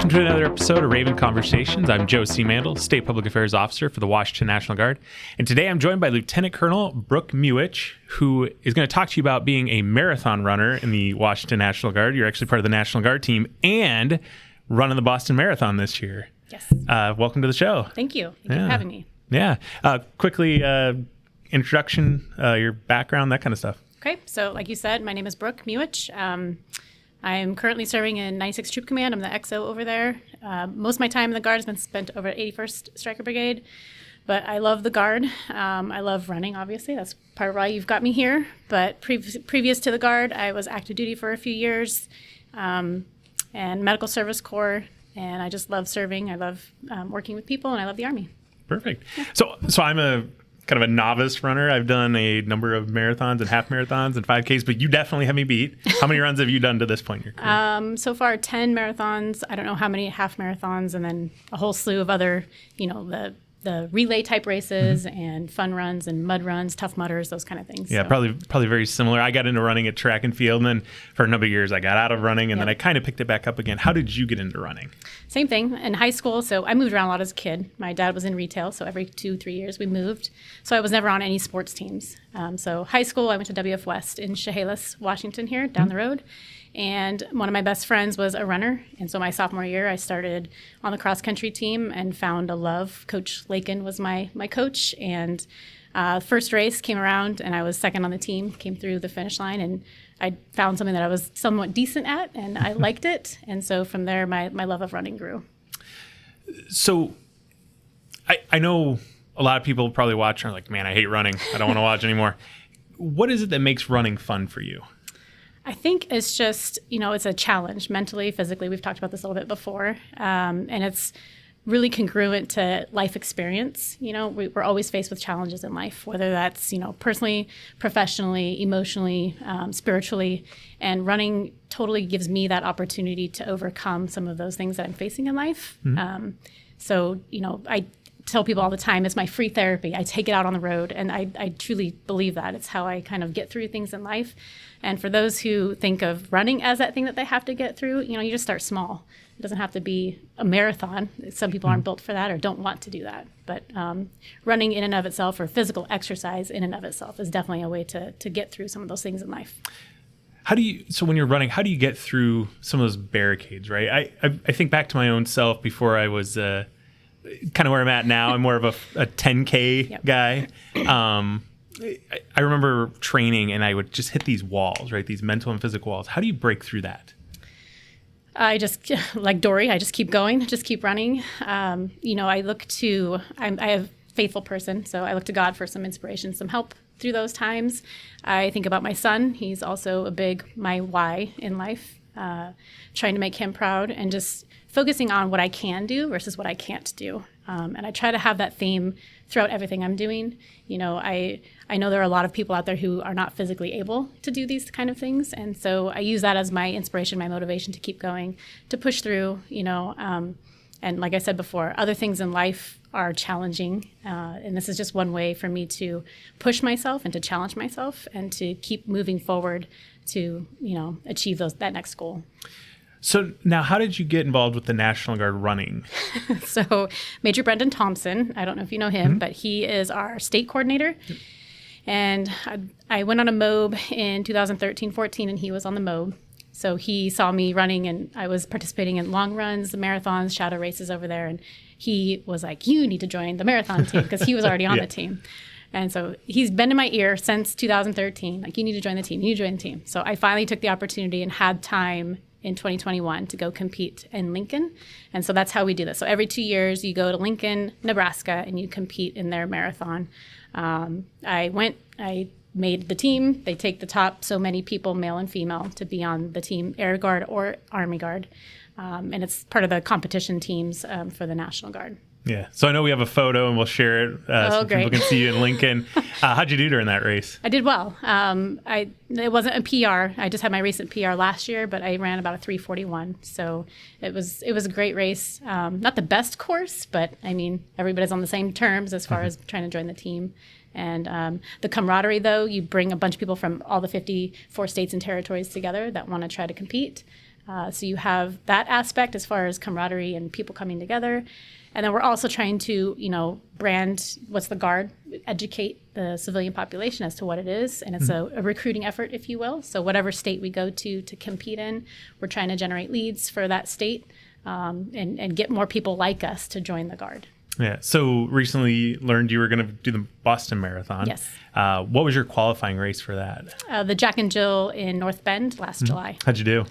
Welcome to another episode of Raven Conversations. I'm Joe C. Mandel, State Public Affairs Officer for the Washington National Guard. And today I'm joined by Lieutenant Colonel Brooke Muhich, who is going to talk to you about being a marathon runner in the Washington National Guard. You're actually part of the National Guard team and running the Boston Marathon this year. Yes. Welcome to the show. Thank you. Thank you for having me. Yeah. Quickly, introduction, your background, that kind of stuff. Okay. So like you said, my name is Brooke Muhich. I'm currently serving in 96th Troop Command. I'm the XO over there. Most of my time in the Guard has been spent over at 81st Stryker Brigade, but I love the Guard. I love running, obviously. That's part of why you've got me here. But previous to the Guard, I was active duty for a few years and Medical Service Corps, and I just love serving. I love working with people, and I love the Army. Perfect. Yeah. So I'm a kind of a novice runner. I've done a number of marathons and half marathons and 5Ks, but you definitely have me beat. How many runs have you done to this point in your career? So far, 10 marathons. I don't know how many half marathons, and then a whole slew of other, the relay type races and fun runs and mud runs, tough mudders, those kind of things. Yeah, so. probably very similar. I got into running at track and field, and then for a number of years I got out of running, and then I kind of picked it back up again. How did you get into running? Same thing. In high school, so I moved around a lot as a kid. My dad was in retail, so every 2-3 years we moved. So I was never on any sports teams. So high school, I went to WF West in Chehalis, Washington here, down the road. And one of my best friends was a runner. And so my sophomore year, I started on the cross-country team and found a love. Coach Lakin was my coach. And first race came around, and I was second on the team, came through the finish line. And I found something that I was somewhat decent at, and I liked it. And so from there, my love of running grew. So I know a lot of people probably watch and are like, man, I hate running. I don't want to watch anymore. What is it that makes running fun for you? I think it's just, it's a challenge mentally, physically. We've talked about this a little bit before. And it's really congruent to life experience. We're always faced with challenges in life, whether that's, personally, professionally, emotionally, spiritually. And running totally gives me that opportunity to overcome some of those things that I'm facing in life. Mm-hmm. I tell people all the time, it's my free therapy. I take it out on the road, and I truly believe that. It's how I kind of get through things in life. And for those who think of running as that thing that they have to get through, you just start small. It doesn't have to be a marathon. Some people aren't built for that or don't want to do that. But running in and of itself, or physical exercise in and of itself, is definitely a way to get through some of those things in life. So when you're running, how do you get through some of those barricades, right? I think back to my own self before I was kind of where I'm at now. I'm more of a 10K guy. I remember training, and I would just hit these walls, right? These mental and physical walls. How do you break through that? I just, like Dory, I just keep going, just keep running. I'm a faithful person, so I look to God for some inspiration, some help through those times. I think about my son. He's also my why in life, trying to make him proud, and just focusing on what I can do versus what I can't do. And I try to have that theme throughout everything I'm doing. I know there are a lot of people out there who are not physically able to do these kind of things. And so I use that as my inspiration, my motivation to keep going, to push through, and like I said before, other things in life are challenging. And this is just one way for me to push myself and to challenge myself and to keep moving forward to, achieve that next goal. So now, how did you get involved with the National Guard running? So Major Brendan Thompson, I don't know if you know him, but he is our state coordinator. Yep. And I went on a MOB in 2013-14, and he was on the MOB. So he saw me running, and I was participating in long runs, marathons, shadow races over there. And he was like, you need to join the marathon team, because he was already on the team. And so he's been in my ear since 2013, like, you need to join the team, you need to join the team. So I finally took the opportunity and had time in 2021 to go compete in Lincoln. And so that's how we do this. So every 2 years, you go to Lincoln, Nebraska, and you compete in their marathon. I made the team. They take the top so many people, male and female, to be on the team, Air Guard or Army Guard. And it's part of the competition teams for the National Guard. Yeah. So I know we have a photo, and we'll share it so great. People can see you in Lincoln. How'd you do during that race? I did well. It wasn't a PR. I just had my recent PR last year, but I ran about a 3:41. So it was a great race. Not the best course, but I mean, everybody's on the same terms as far as trying to join the team. And the camaraderie, though, you bring a bunch of people from all the 54 states and territories together that want to try to compete. So you have that aspect as far as camaraderie and people coming together. And then we're also trying to, brand what's the Guard, educate the civilian population as to what it is. And it's a recruiting effort, if you will. So whatever state we go to compete in, we're trying to generate leads for that state and get more people like us to join the Guard. Yeah. So recently learned you were going to do the Boston Marathon. Yes. What was your qualifying race for that? The Jack and Jill in North Bend last July. How'd you do?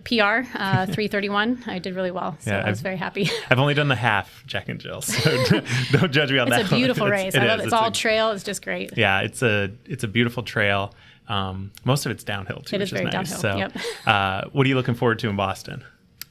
PR, 3:31. I did really well, so I was very happy. I've only done the half Jack and Jill, so don't judge me on that. It's a beautiful race. I love it. It's all trail. It's just great. Yeah, it's a beautiful trail. Most of it's downhill too, which is very nice. Downhill. So, what are you looking forward to in Boston?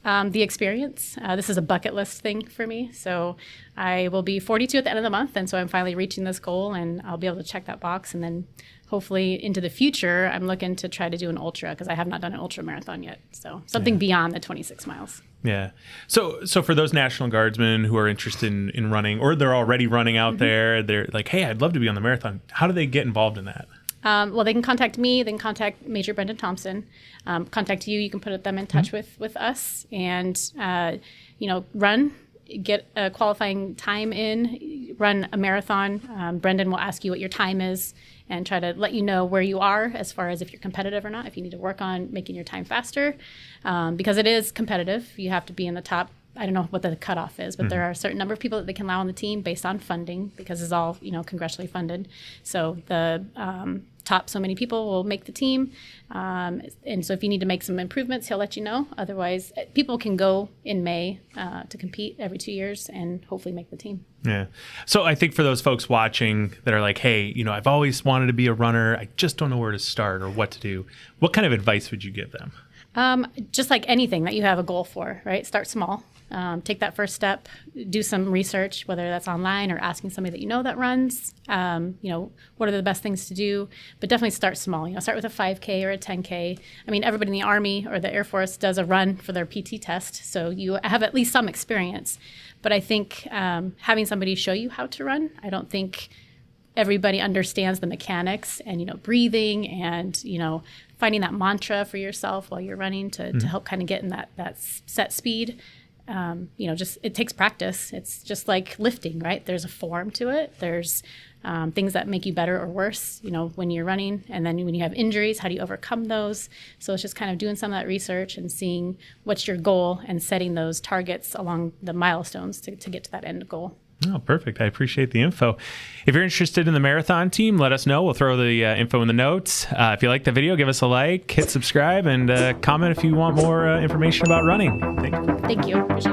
The experience. This is a bucket list thing for me. So I will be 42 at the end of the month, and so I'm finally reaching this goal, and I'll be able to check that box, and then hopefully into the future, I'm looking to try to do an ultra because I have not done an ultra marathon yet. So something beyond the 26 miles. Yeah. So for those National Guardsmen who are interested in running, or they're already running out there, they're like, hey, I'd love to be on the marathon. How do they get involved in that? Well, they can contact me. They can contact Major Brendan Thompson. Contact you. You can put them in touch with us, and run. Get a qualifying time in. Run a marathon. Brendan will ask you what your time is, and try to let you know where you are as far as if you're competitive or not. If you need to work on making your time faster, because it is competitive. You have to be in the top. I don't know what the cutoff is, but there are a certain number of people that they can allow on the team based on funding, because it's all congressionally funded. So the top so many people will make the team, and so if you need to make some improvements, he'll let you know. Otherwise, people can go in May to compete every 2 years and hopefully make the team. Yeah. So I think for those folks watching that are like, hey, I've always wanted to be a runner, I just don't know where to start or what to do. What kind of advice would you give them? Just like anything that you have a goal for, right? Start small. Take that first step, do some research, whether that's online or asking somebody that that runs, what are the best things to do, but definitely start small. Start with a 5K or a 10K. I mean, everybody in the Army or the Air Force does a run for their PT test, so you have at least some experience. But I think having somebody show you how to run, I don't think everybody understands the mechanics and, breathing and, finding that mantra for yourself while you're running to help kind of get in that set speed. Just it takes practice. It's just like lifting, right? There's a form to it. There's things that make you better or worse, when you're running. And then when you have injuries, how do you overcome those? So it's just kind of doing some of that research and seeing what's your goal and setting those targets along the milestones to get to that end goal. Oh, perfect. I appreciate the info. If you're interested in the marathon team, let us know. We'll throw the info in the notes. If you like the video, give us a like, hit subscribe, and comment if you want more information about running. Thank you. Appreciate it.